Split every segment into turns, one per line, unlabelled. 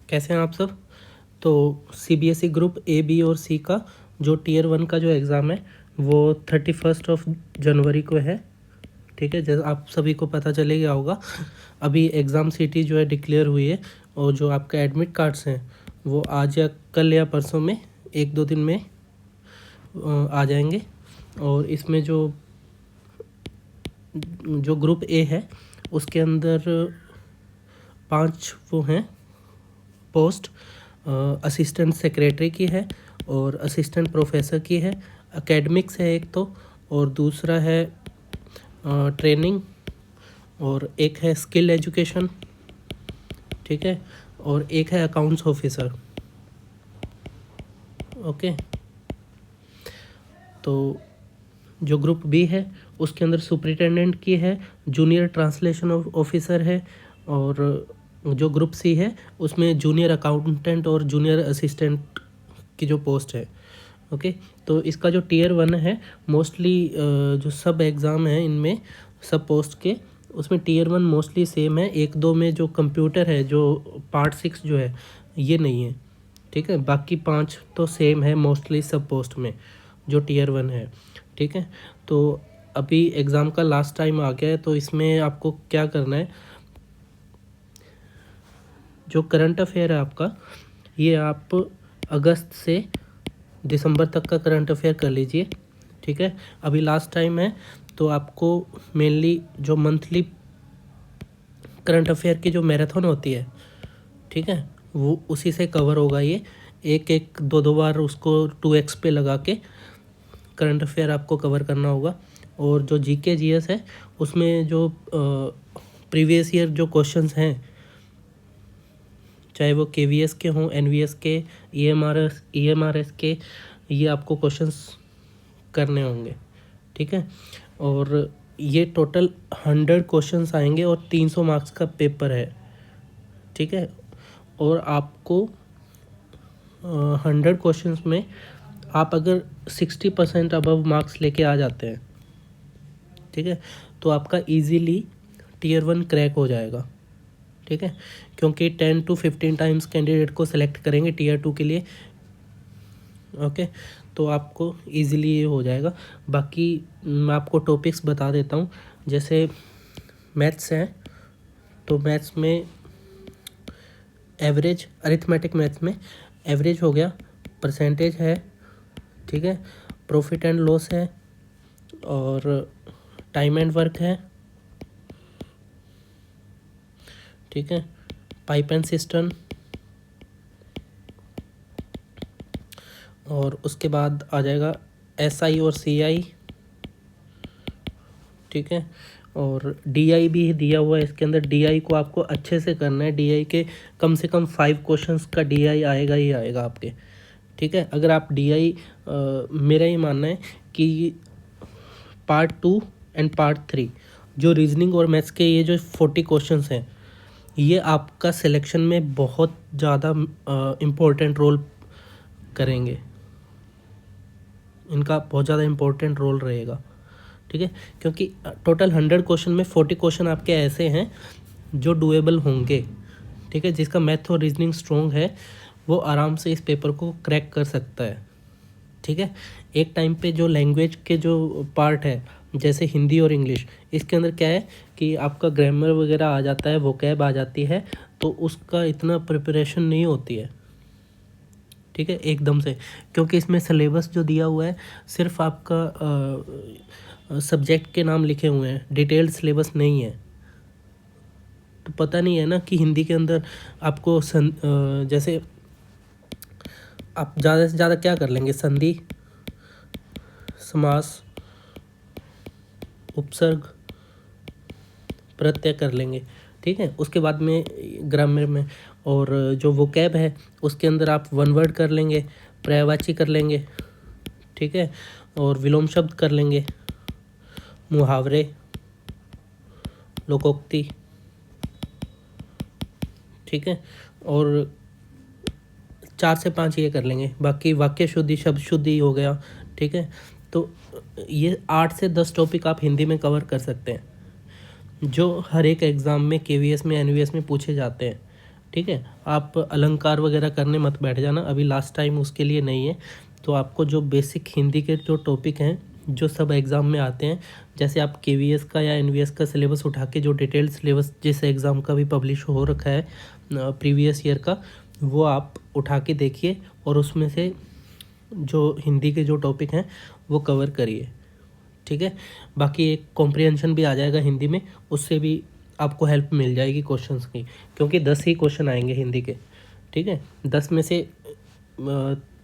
कैसे हैं आप सब। तो सीबीएसई ग्रुप ए बी और सी का जो टीयर 1 का जो एग्ज़ाम है वो 31 जनवरी को है। ठीक है, जैसे आप सभी को पता चले गया होगा। अभी एग्ज़ाम सिटी जो है डिक्लेयर हुई है और जो आपके एडमिट कार्ड्स हैं वो आज या कल या परसों में 1-2 दिन में आ जाएंगे। और इसमें जो ग्रुप ए है उसके अंदर 5 वो हैं पोस्ट। असिस्टेंट सेक्रेटरी की है और असिस्टेंट प्रोफेसर की है। एकेडमिक्स है एक तो, और दूसरा है ट्रेनिंग, और एक है स्किल एजुकेशन। ठीक है, और एक है अकाउंट्स ऑफिसर। ओके, तो जो ग्रुप बी है उसके अंदर सुपरिटेंडेंट की है, जूनियर ट्रांसलेशन ऑफिसर है, और जो ग्रुप सी है उसमें जूनियर अकाउंटेंट और जूनियर असिस्टेंट की जो पोस्ट है। ओके, तो इसका जो टीयर 1 है मोस्टली जो सब एग्ज़ाम है इनमें सब पोस्ट के, उसमें टीयर 1 मोस्टली सेम है। 1-2 में जो कंप्यूटर है जो पार्ट 6 जो है ये नहीं है। ठीक है, बाकी 5 तो सेम है मोस्टली सब पोस्ट में जो टीयर 1 है। ठीक है, तो अभी एग्ज़ाम का लास्ट टाइम आ गया है, तो इसमें आपको क्या करना है, जो करंट अफेयर है आपका ये आप अगस्त से दिसंबर तक का करंट अफेयर कर लीजिए। ठीक है, अभी लास्ट टाइम है तो आपको मेनली जो मंथली करंट अफेयर की जो मैराथन होती है, ठीक है, वो उसी से कवर होगा। ये एक 2 बार उसको 2x पे लगा के करंट अफेयर आपको कवर करना होगा। और जो जीके जीएस है उसमें जो प्रीवियस ईयर जो क्वेश्चंस हैं, चाहे वो केवीएस के हों, एनवीएस के, ईएमआरएस के, ये आपको क्वेश्चंस करने होंगे। ठीक है, और ये टोटल 100 क्वेश्चंस आएंगे और 300 मार्क्स का पेपर है। ठीक है, और आपको 100 क्वेश्चंस में आप अगर 60% अबव मार्क्स लेके आ जाते हैं, ठीक है, तो आपका इजीली टीयर 1 क्रैक हो जाएगा। ठीक है, क्योंकि 10 to 15 टाइम्स कैंडिडेट को सिलेक्ट करेंगे टीयर 2 के लिए। ओके, तो आपको इजीली ये हो जाएगा। बाकी मैं आपको टॉपिक्स बता देता हूँ। जैसे मैथ्स है तो मैथ्स में एवरेज, अरिथमेटिक मैथ्स में एवरेज हो गया, परसेंटेज है, ठीक है, प्रॉफिट एंड लॉस है, और टाइम एंड वर्क है, ठीक है, पाइप एंड सिस्टम, और उसके बाद आ जाएगा एसआई और सीआई। ठीक है, और डीआई भी दिया हुआ है इसके अंदर। डीआई को आपको अच्छे से करना है। डीआई के कम से कम 5 क्वेश्चंस का डीआई आएगा ही आएगा आपके। ठीक है, अगर आप डीआई, मेरा ही मानना है कि पार्ट 2 एंड पार्ट 3 जो रीजनिंग और मैथ्स के ये जो 40 क्वेश्चंस हैं ये आपका सिलेक्शन में बहुत ज़्यादा इम्पोर्टेंट रोल करेंगे। इनका बहुत ज़्यादा इम्पोर्टेंट रोल रहेगा। ठीक है, क्योंकि टोटल 100 क्वेश्चन में 40 क्वेश्चन आपके ऐसे हैं जो डुएबल होंगे। ठीक है, जिसका मैथ और रीजनिंग स्ट्रॉन्ग है वो आराम से इस पेपर को क्रैक कर सकता है। ठीक है, एक टाइम पे जो लैंग्वेज के जो पार्ट है जैसे हिंदी और इंग्लिश, इसके अंदर क्या है कि आपका ग्रामर वगैरह आ जाता है, वोकैब आ जाती है, तो उसका इतना प्रिपरेशन नहीं होती है। ठीक है, एकदम से, क्योंकि इसमें सिलेबस जो दिया हुआ है सिर्फ आपका सब्जेक्ट के नाम लिखे हुए हैं, डिटेल्ड सिलेबस नहीं है। तो पता नहीं है ना कि हिंदी के अंदर आपको जैसे आप ज़्यादा से ज़्यादा क्या कर लेंगे, संधि, समास, उपसर्ग, प्रत्यय कर लेंगे। ठीक है, उसके बाद में ग्रामर में, और जो वोकैब है उसके अंदर आप वन वर्ड कर लेंगे, पर्यायवाची कर लेंगे, ठीक है, और विलोम शब्द कर लेंगे, मुहावरे, लोकोक्ति, ठीक है, और 4 से 5 ये कर लेंगे। बाकी वाक्य शुद्धि, शब्द शुद्धि हो गया। ठीक है, तो ये 8 से 10 टॉपिक आप हिंदी में कवर कर सकते हैं जो हर एक एग्ज़ाम में केवीएस में, एनवीएस में पूछे जाते हैं। ठीक है। आप अलंकार वगैरह करने मत बैठ जाना, अभी लास्ट टाइम उसके लिए नहीं है। तो आपको जो बेसिक हिंदी के जो टॉपिक हैं जो सब एग्ज़ाम में आते हैं, जैसे आप केवीएस का या एनवीएस का सिलेबस उठा के, जो डिटेल्ड सिलेबस जिस एग्ज़ाम का भी पब्लिश हो रखा है प्रीवियस ईयर का, वो आप उठा के देखिए और उसमें से जो हिंदी के जो टॉपिक हैं वो कवर करिए, ठीक है। बाकी एक कॉम्प्रिहेंशन भी आ जाएगा हिंदी में, उससे भी आपको हेल्प मिल जाएगी क्वेश्चंस की, क्योंकि 10 ही क्वेश्चन आएंगे हिंदी के, ठीक है। 10 में से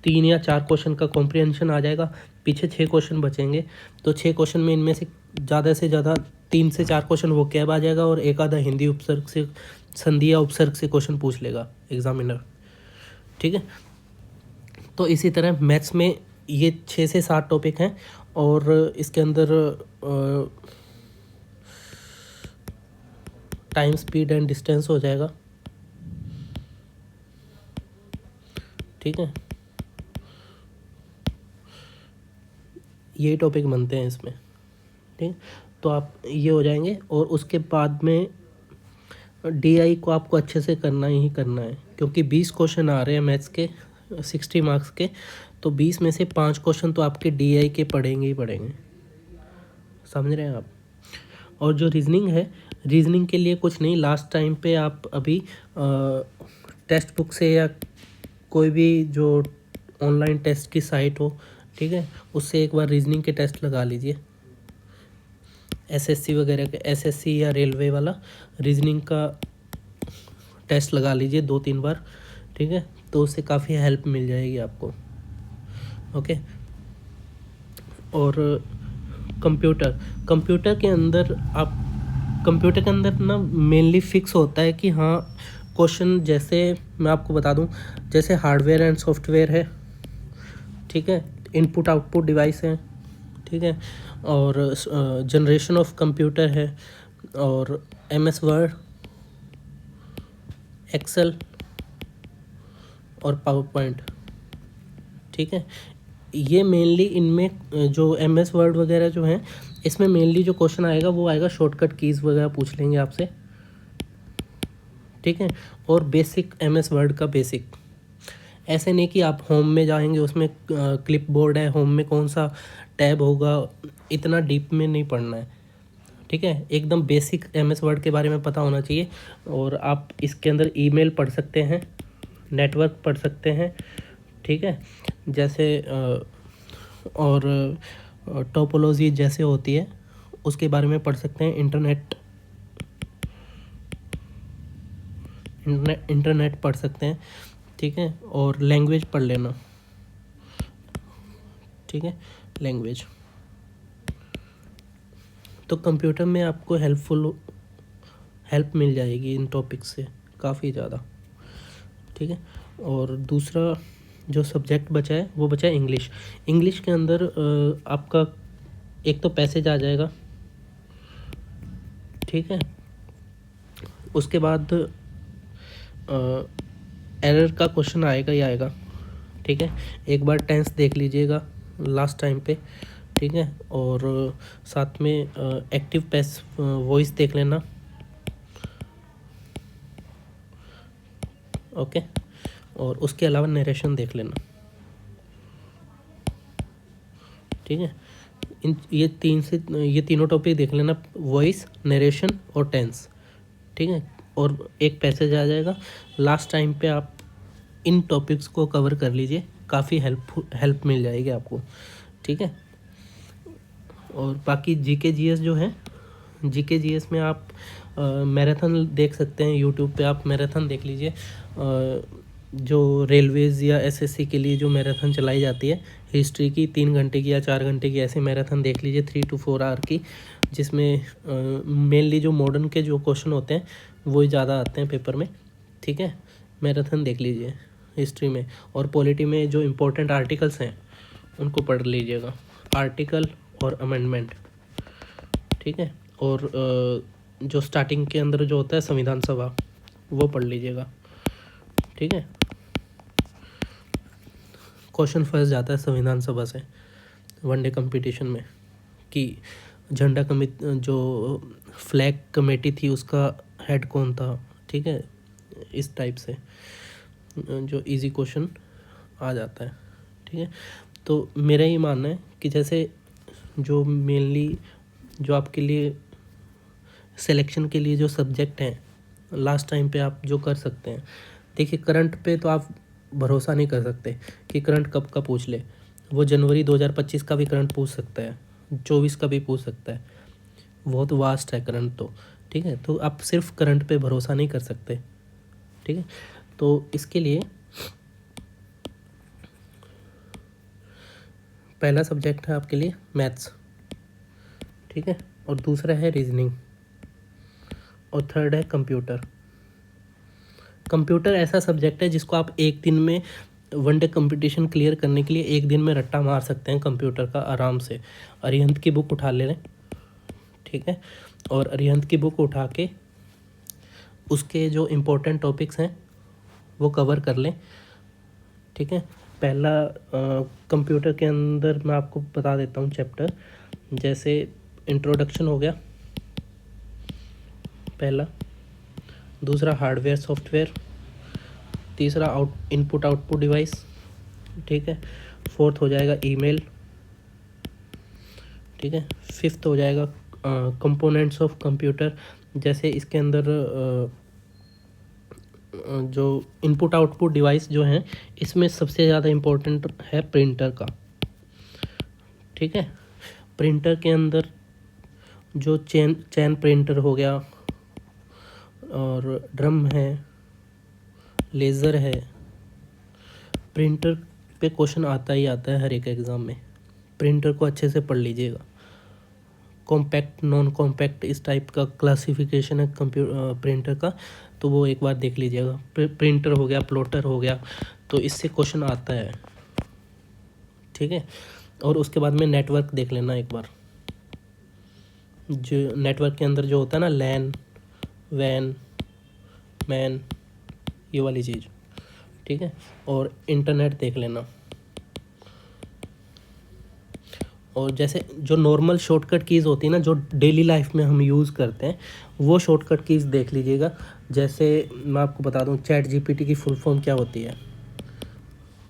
3 या 4 क्वेश्चन का कॉम्प्रिहेंशन आ जाएगा, पीछे 6 क्वेश्चन बचेंगे। तो 6 क्वेश्चन में इनमें से ज़्यादा 3 से 4 क्वेश्चन वो कैब आ जाएगा, और एक आधा हिंदी उपसर्ग से, संधि या उपसर्ग से क्वेश्चन पूछ लेगा एग्जामिनर, ठीक है। तो इसी तरह मैथ्स में ये 6 से 7 टॉपिक हैं, और इसके अंदर टाइम, स्पीड एंड डिस्टेंस हो जाएगा, ठीक है। यही टॉपिक बनते हैं इसमें, ठीक। तो आप ये हो जाएंगे, और उसके बाद में डीआई को आपको अच्छे से करना ही करना है, क्योंकि 20 क्वेश्चन आ रहे हैं मैथ्स के 60 मार्क्स के, तो 20 में से 5 क्वेश्चन तो आपके डीआई के पढ़ेंगे ही पढ़ेंगे, समझ रहे हैं आप। और जो रीजनिंग है, रीजनिंग के लिए कुछ नहीं, लास्ट टाइम पे आप अभी टेक्स्ट बुक से या कोई भी जो ऑनलाइन टेस्ट की साइट हो, ठीक है, उससे एक बार रीजनिंग के टेस्ट लगा लीजिए। एसएससी वगैरह के, एसएससी या रेलवे वाला रीजनिंग का टेस्ट लगा लीजिए 2-3 बार, ठीक है। तो उससे काफ़ी हेल्प मिल जाएगी आपको, ओके। और कंप्यूटर के अंदर ना मेनली फिक्स होता है कि हाँ क्वेश्चन, जैसे मैं आपको बता दूं, जैसे हार्डवेयर एंड सॉफ्टवेयर है, ठीक है, इनपुट आउटपुट डिवाइस है, ठीक है, और जनरेशन ऑफ कंप्यूटर है, और एमएस वर्ड, एक्सेल और पावर पॉइंट, ठीक है। ये मेनली इनमें जो एमएस वर्ड वगैरह जो हैं, इसमें मेनली जो क्वेश्चन आएगा वो आएगा शॉर्टकट कीज़ वगैरह पूछ लेंगे आपसे, ठीक है। और बेसिक एमएस वर्ड का बेसिक, ऐसे नहीं कि आप होम में जाएंगे उसमें क्लिप बोर्ड है, होम में कौन सा टैब होगा, इतना डीप में नहीं पढ़ना है, ठीक है। एकदम बेसिक एमएस वर्ड के बारे में पता होना चाहिए। और आप इसके अंदर ईमेल पढ़ सकते हैं, नेटवर्क पढ़ सकते हैं, ठीक है, जैसे और टोपोलॉजी जैसे होती है उसके बारे में पढ़ सकते हैं। इंटरनेट पढ़ सकते हैं, ठीक है। और लैंग्वेज पढ़ लेना, ठीक है, लैंग्वेज। तो कंप्यूटर में आपको हेल्प मिल जाएगी इन टॉपिक से काफ़ी ज़्यादा, ठीक है। और दूसरा जो सब्जेक्ट बचा है वो बचा है इंग्लिश। इंग्लिश के अंदर आपका एक तो पैसेज आ जाएगा, ठीक है। उसके बाद एरर का क्वेश्चन आएगा ही आएगा, ठीक है। एक बार टेंस देख लीजिएगा लास्ट टाइम पे, ठीक है। और साथ में एक्टिव पैसिव वॉइस देख लेना, ओके। और उसके अलावा नरेशन देख लेना, ठीक है। ये तीनों टॉपिक देख लेना, वॉइस, नरेशन और टेंस, ठीक है। और एक पैसेज आ जाएगा लास्ट टाइम पे, आप इन टॉपिक्स को कवर कर लीजिए, काफ़ी हेल्प मिल जाएगी आपको, ठीक है। और बाकी जीके जीएस जो है, जीके जीएस में आप मैराथन देख सकते हैं यूट्यूब पे, आप मैराथन देख लीजिए। जो रेलवेज़ या एसएससी के लिए जो मैराथन चलाई जाती है हिस्ट्री की, 3 घंटे की या 4 घंटे की, ऐसे मैराथन देख लीजिए 3 to 4 आवर की, जिसमें मेनली जो मॉडर्न के जो क्वेश्चन होते हैं वही ज़्यादा आते हैं पेपर में, ठीक है। मैराथन देख लीजिए हिस्ट्री में। और पॉलिटी में जो इम्पोर्टेंट आर्टिकल्स हैं उनको पढ़ लीजिएगा, आर्टिकल और अमेंडमेंट, ठीक है। और जो स्टार्टिंग के अंदर जो होता है संविधान सभा, वो पढ़ लीजिएगा, ठीक है। क्वेश्चन फंस जाता है संविधान सभा से वनडे कंपटीशन में, कि झंडा कमेटी, जो फ्लैग कमेटी थी उसका हेड कौन था, ठीक है, इस टाइप से जो इजी क्वेश्चन आ जाता है। ठीक है, तो मेरा ये मानना है कि जैसे जो मेनली जो आपके लिए सिलेक्शन के लिए जो सब्जेक्ट हैं लास्ट टाइम पे आप जो कर सकते हैं, देखिए करंट पे तो आप भरोसा नहीं कर सकते कि करंट कब का पूछ ले। वो जनवरी 2025 का भी करंट पूछ सकता है, 24 का भी पूछ सकता है, बहुत वास्ट है करंट तो। ठीक है, तो आप सिर्फ करंट पे भरोसा नहीं कर सकते। ठीक है, तो इसके लिए पहला सब्जेक्ट है आपके लिए मैथ्स। ठीक है, और दूसरा है रीजनिंग, और थर्ड है कंप्यूटर। कंप्यूटर ऐसा सब्जेक्ट है जिसको आप एक दिन में वनडे कंपटीशन क्लियर करने के लिए एक दिन में रट्टा मार सकते हैं कंप्यूटर का आराम से। अरिहंत की बुक उठा ले लें, ठीक है, और अरिहंत की बुक उठा के उसके जो इम्पोर्टेंट टॉपिक्स हैं वो कवर कर लें। ठीक है, पहला कंप्यूटर के अंदर मैं आपको बता देता हूँ चैप्टर, जैसे इंट्रोडक्शन हो गया पहला, दूसरा हार्डवेयर सॉफ्टवेयर, तीसरा इनपुट आउटपुट डिवाइस। ठीक है, फोर्थ हो जाएगा ईमेल। ठीक है, फिफ्थ हो जाएगा कंपोनेंट्स ऑफ कंप्यूटर, जैसे इसके अंदर जो इनपुट आउटपुट डिवाइस जो हैं इसमें सबसे ज़्यादा इम्पोर्टेंट है प्रिंटर का। ठीक है, प्रिंटर के अंदर जो चैन प्रिंटर हो गया, और ड्रम है, लेज़र है। प्रिंटर पे क्वेश्चन आता ही आता है हर एक एग्ज़ाम में, प्रिंटर को अच्छे से पढ़ लीजिएगा। कॉम्पैक्ट, नॉन कॉम्पैक्ट, इस टाइप का क्लासिफिकेशन है प्रिंटर का, तो वो एक बार देख लीजिएगा। प्रिंटर हो गया, प्लॉटर हो गया, तो इससे क्वेश्चन आता है। ठीक है, और उसके बाद में नेटवर्क देख लेना एक बार। जो नेटवर्क के अंदर जो होता है ना, लैन, वैन, मैन, ये वाली चीज़। ठीक है, और इंटरनेट देख लेना। और जैसे जो नॉर्मल शॉर्टकट कीज़ होती है ना, जो डेली लाइफ में हम यूज़ करते हैं, वो शॉर्टकट कीज़ देख लीजिएगा। जैसे मैं आपको बता दूं, चैट जीपीटी की फुल फॉर्म क्या होती है,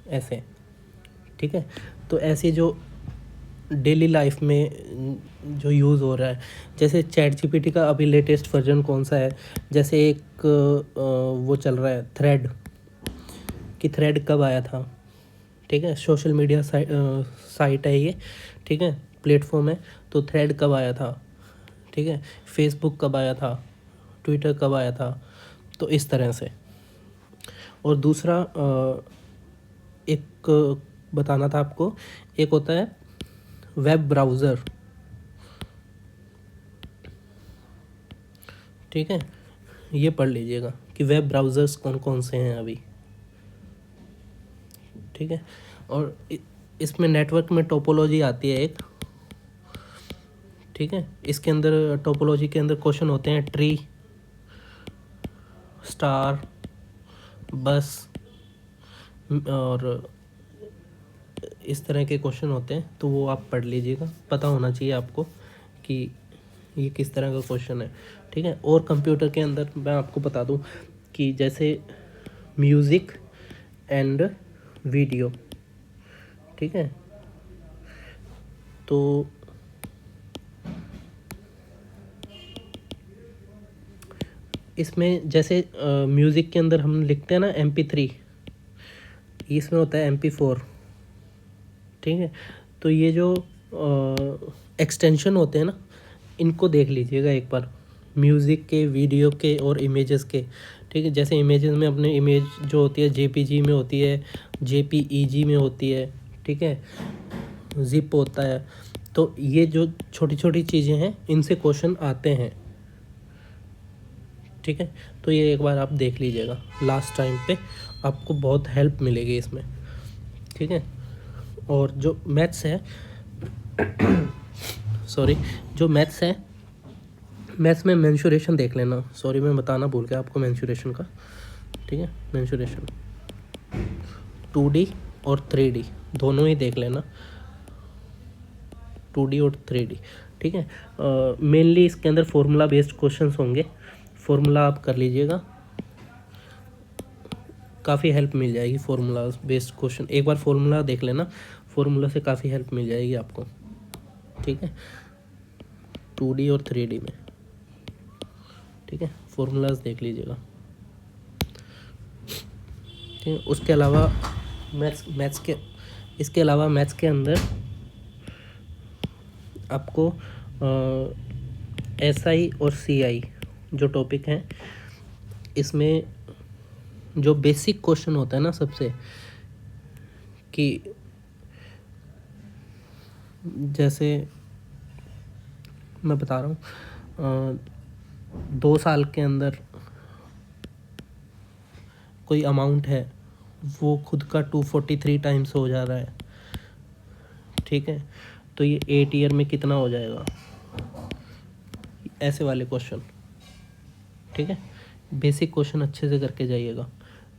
ऐसे। ठीक है, तो ऐसे जो डेली लाइफ में जो यूज़ हो रहा है, जैसे चैट जीपीटी का अभी लेटेस्ट वर्जन कौन सा है, जैसे एक वो चल रहा है थ्रेड, कि थ्रेड कब आया था। ठीक है, सोशल मीडिया साइट है ये। ठीक है, प्लेटफॉर्म है, तो थ्रेड कब आया था। ठीक है, फेसबुक कब आया था, ट्विटर कब आया था, तो इस तरह से। और दूसरा एक बताना था आपको, एक होता है वेब ब्राउज़र। ठीक है, ये पढ़ लीजिएगा कि वेब ब्राउज़र्स कौन कौन से हैं अभी। ठीक है, और इसमें नेटवर्क में टोपोलॉजी आती है एक। ठीक है, इसके अंदर टोपोलॉजी के अंदर क्वेश्चन होते हैं ट्री, स्टार, बस, और इस तरह के क्वेश्चन होते हैं, तो वो आप पढ़ लीजिएगा। पता होना चाहिए आपको कि ये किस तरह का क्वेश्चन है। ठीक है, और कंप्यूटर के अंदर मैं आपको बता दूं कि जैसे म्यूज़िक एंड वीडियो। ठीक है, तो इसमें जैसे म्यूज़िक के अंदर हम लिखते हैं ना MP3, इसमें होता है MP4। ठीक है, तो ये जो एक्सटेंशन होते हैं ना, इनको देख लीजिएगा एक बार, म्यूज़िक के, वीडियो के और इमेजेस के। ठीक है, जैसे इमेजेस में अपने इमेज जो होती है JPG में होती है, JPEG में होती है। ठीक है, जिप होता है, तो ये जो छोटी छोटी चीज़ें हैं इनसे क्वेश्चन आते हैं। ठीक है, तो ये एक बार आप देख लीजिएगा, लास्ट टाइम पे आपको बहुत हेल्प मिलेगी इसमें। ठीक है, और जो मैथ्स है सॉरी, जो मैथ्स है, मैथ्स में मेंसुरेशन देख लेना। सॉरी, मैं बताना भूल गया आपको मेंसुरेशन का। ठीक है, मेंसुरेशन 2D और 3D दोनों ही देख लेना, 2D और 3D। ठीक है, मेनली इसके अंदर फॉर्मूला बेस्ड क्वेश्चंस होंगे, फॉर्मूला आप कर लीजिएगा। काफ़ी हेल्प मिल जाएगी फार्मूला बेस्ड क्वेश्चन। एक बार फार्मूला देख लेना, फार्मूला से काफ़ी हेल्प मिल जाएगी आपको, ठीक है, 2D और 3D में, ठीक है, फार्मूलाज देख लीजिएगा, ठीक है। उसके अलावा इसके अलावा मैथ्स के अंदर आपको SI और CI जो टॉपिक हैं, इसमें जो बेसिक क्वेश्चन होता है ना सबसे, कि जैसे मैं बता रहा हूँ 2 साल के अंदर कोई अमाउंट है वो खुद का 243 टाइम्स हो जा रहा है, ठीक है, तो ये 8 ईयर में कितना हो जाएगा, ऐसे वाले क्वेश्चन, ठीक है। बेसिक क्वेश्चन अच्छे से करके जाइएगा,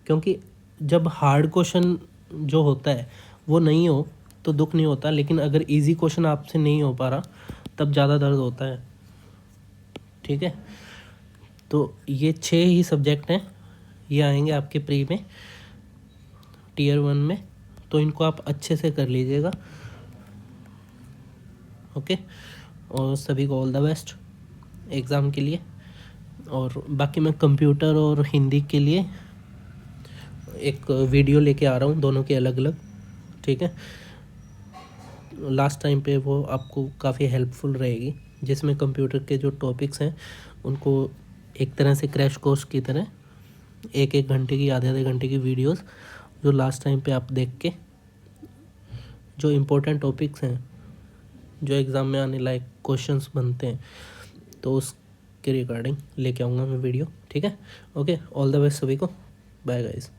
क्योंकि जब हार्ड क्वेश्चन जो होता है वो नहीं हो तो दुख नहीं होता, लेकिन अगर इजी क्वेश्चन आपसे नहीं हो पा रहा तब ज़्यादा दर्द होता है, ठीक है। तो ये 6 ही सब्जेक्ट हैं, ये आएंगे आपके प्री में, Tier 1 में, तो इनको आप अच्छे से कर लीजिएगा, ओके। और सभी को ऑल द बेस्ट एग्ज़ाम के लिए। और बाकी मैं कंप्यूटर और हिंदी के लिए एक वीडियो लेके आ रहा हूँ, दोनों के अलग अलग, ठीक है। लास्ट टाइम पे वो आपको काफ़ी हेल्पफुल रहेगी, जिसमें कंप्यूटर के जो टॉपिक्स हैं उनको एक तरह से क्रैश कोर्स की तरह 1-1 घंटे की, आधे घंटे की वीडियोस जो लास्ट टाइम पे आप देख के जो इम्पोर्टेंट टॉपिक्स हैं जो एग्ज़ाम में आने लायक क्वेश्चंस बनते हैं, तो उसके रिगार्डिंग लेके आऊँगा मैं वीडियो, ठीक है। ओके, ऑल द बेस्ट सभी को, बाय गाइस।